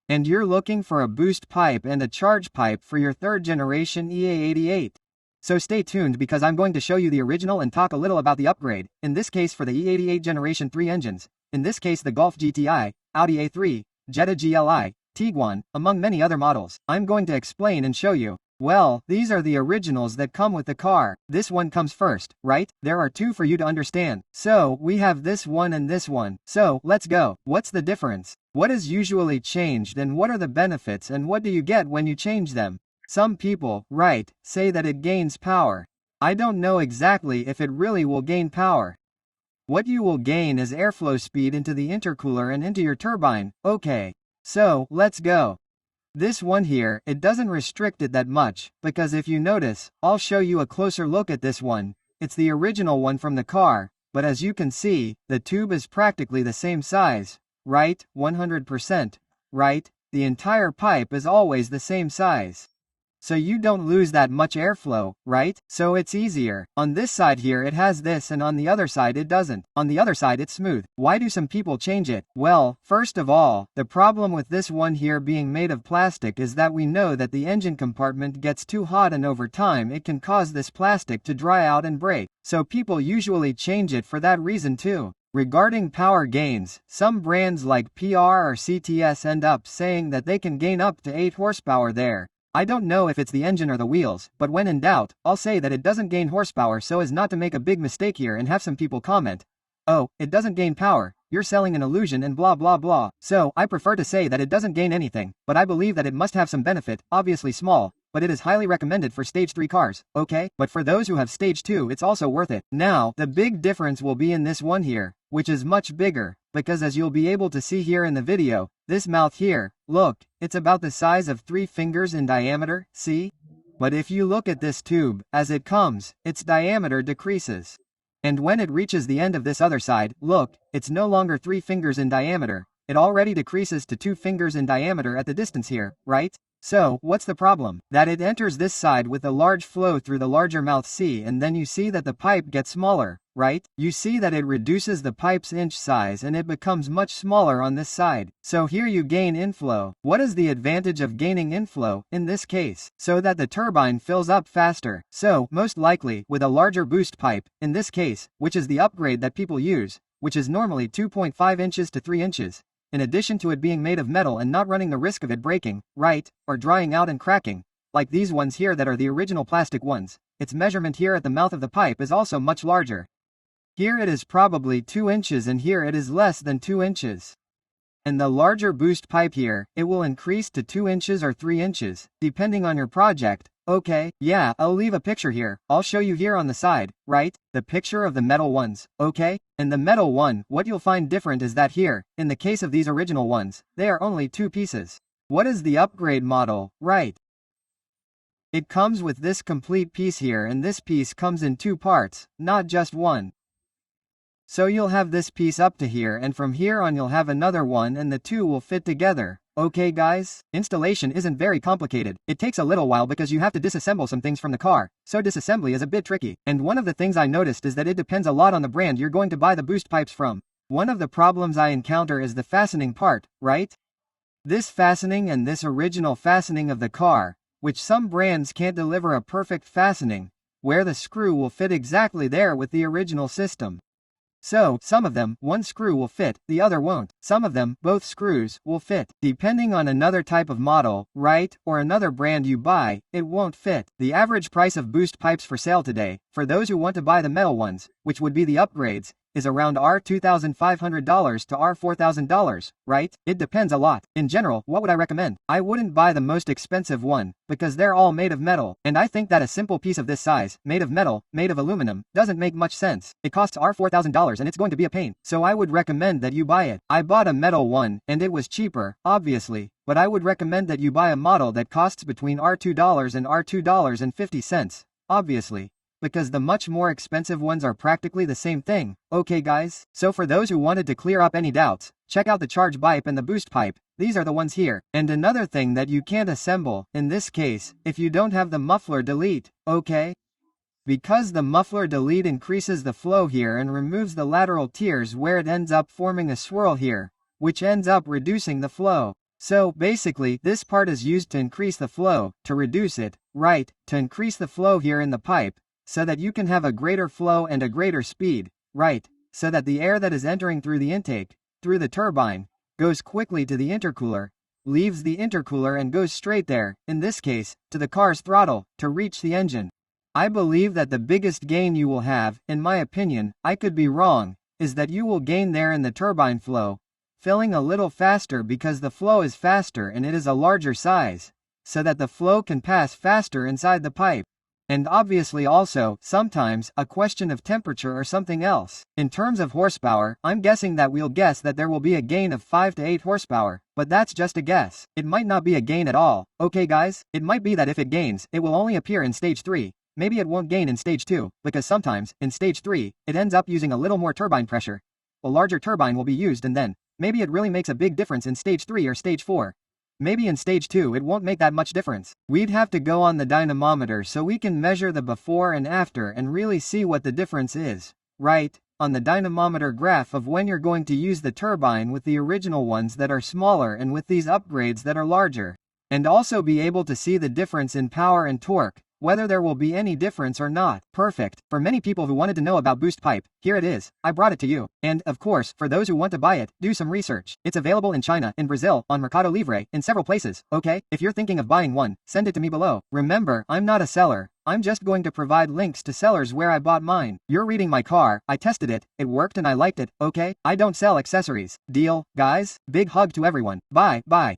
and you're looking for a boost pipe and a charge pipe for your third generation EA88. So stay tuned because I'm going to show you the original and talk a little about the upgrade, in this case for the E88 Generation 3 engines, in this case the Golf GTI, Audi A3, Jetta GLI, Tiguan, among many other models. I'm going to explain and show you. Well, these are the originals that come with the car. This one comes first, right? There are two for you to understand. So, we have this one and this one. So, let's go. What's the difference? What is usually changed and what are the benefits and what do you get when you change them? Some people, right, say that it gains power. I don't know exactly if it really will gain power. What you will gain is airflow speed into the intercooler and into your turbine. Okay. So, let's go. This one here, it doesn't restrict it that much, because if you notice, I'll show you a closer look at this one. It's the original one from the car, but as you can see, the tube is practically the same size, right? 100%, right? The entire pipe is always the same size. So you don't lose that much airflow, right? So it's easier. On this side here it has this and on the other side it doesn't. On the other side it's smooth. Why do some people change it? Well, first of all, the problem with this one here being made of plastic is that we know that the engine compartment gets too hot and over time it can cause this plastic to dry out and break. So people usually change it for that reason too. Regarding power gains, some brands like PR or CTS end up saying that they can gain up to 8 horsepower there. I don't know if it's the engine or the wheels, but when in doubt, I'll say that it doesn't gain horsepower so as not to make a big mistake here and have some people comment, "Oh, it doesn't gain power, you're selling an illusion and blah blah blah." So, I prefer to say that it doesn't gain anything, but I believe that it must have some benefit, obviously small, but it is highly recommended for Stage 3 cars, okay? But for those who have Stage 2 it's also worth it. Now, the big difference will be in this one here, which is much bigger, because as you'll be able to see here in the video, this mouth here, look, it's about the size of 3 fingers in diameter, see? But if you look at this tube, as it comes, its diameter decreases. And when it reaches the end of this other side, look, it's no longer 3 fingers in diameter, it already decreases to 2 fingers in diameter at the distance here, right? So, what's the problem? That it enters this side with a large flow through the larger mouth C and then you see that the pipe gets smaller, right? You see that it reduces the pipe's inch size and it becomes much smaller on this side. So here you gain inflow. What is the advantage of gaining inflow, in this case? So that the turbine fills up faster. So, most likely, with a larger boost pipe, in this case, which is the upgrade that people use, which is normally 2.5 inches to 3 inches. In addition to it being made of metal and not running the risk of it breaking, right, or drying out and cracking, like these ones here that are the original plastic ones, its measurement here at the mouth of the pipe is also much larger. Here it is probably 2 inches and here it is less than 2 inches. And the larger boost pipe here, it will increase to 2 inches or 3 inches, depending on your project. Okay, yeah, I'll leave a picture here. I'll show you here on the side, right? The picture of the metal ones, okay? And the metal one, what you'll find different is that here, in the case of these original ones, they are only 2 pieces. What is the upgrade model, right? It comes with this complete piece here and this piece comes in 2 parts, not just one. So you'll have this piece up to here and from here on you'll have another one and the two will fit together. Okay guys, installation isn't very complicated. It takes a little while because you have to disassemble some things from the car, so disassembly is a bit tricky. And one of the things I noticed is that it depends a lot on the brand you're going to buy the boost pipes from. One of the problems I encounter is the fastening part, right? This fastening and this original fastening of the car, which some brands can't deliver a perfect fastening, where the screw will fit exactly there with the original system. So, some of them, one screw will fit, the other won't. Some of them, both screws, will fit. Depending on another type of model, right, or another brand you buy, it won't fit. The average price of boost pipes for sale today, for those who want to buy the metal ones, which would be the upgrades, is around $2,500 to $4,000, right? It depends a lot. In general, what would I recommend? I wouldn't buy the most expensive one, because they're all made of metal, and I think that a simple piece of this size, made of metal, made of aluminum, doesn't make much sense. It costs $4,000 and it's going to be a pain, so I would recommend that you buy it. I bought a metal one, and it was cheaper, obviously, but I would recommend that you buy a model that costs between $2 and $2.50, obviously. Because the much more expensive ones are practically the same thing. Okay guys, so for those who wanted to clear up any doubts, check out the charge pipe and the boost pipe. These are the ones here. And another thing that you can't assemble, in this case, if you don't have the muffler delete, okay? Because the muffler delete increases the flow here and removes the lateral tiers where it ends up forming a swirl here, which ends up reducing the flow. So, basically, this part is used to increase the flow, to reduce it, right, to increase the flow here in the pipe, so that you can have a greater flow and a greater speed, right, so that the air that is entering through the intake, through the turbine, goes quickly to the intercooler, leaves the intercooler and goes straight there, in this case, to the car's throttle, to reach the engine. I believe that the biggest gain you will have, in my opinion, I could be wrong, is that you will gain there in the turbine flow, filling a little faster because the flow is faster and it is a larger size, so that the flow can pass faster inside the pipe. And obviously also, sometimes, a question of temperature or something else. In terms of horsepower, I'm guessing that we'll guess that there will be a gain of 5 to 8 horsepower, but that's just a guess. It might not be a gain at all, okay guys? It might be that if it gains, it will only appear in stage 3. Maybe it won't gain in stage 2, because sometimes, in stage 3, it ends up using a little more turbine pressure. A larger turbine will be used and then, maybe it really makes a big difference in stage 3 or stage 4. Maybe in stage 2 it won't make that much difference. We'd have to go on the dynamometer so we can measure the before and after and really see what the difference is, right? On the dynamometer graph of when you're going to use the turbine with the original ones that are smaller and with these upgrades that are larger. And also be able to see the difference in power and torque, whether there will be any difference or not. Perfect. For many people who wanted to know about boost pipe, here it is. I brought it to you. And, of course, for those who want to buy it, do some research. It's available in China, in Brazil, on Mercado Libre, in several places, okay? If you're thinking of buying one, send it to me below. Remember, I'm not a seller. I'm just going to provide links to sellers where I bought mine. You're reading my car, I tested it, it worked and I liked it, okay? I don't sell accessories. Deal, guys? Big hug to everyone. Bye, bye.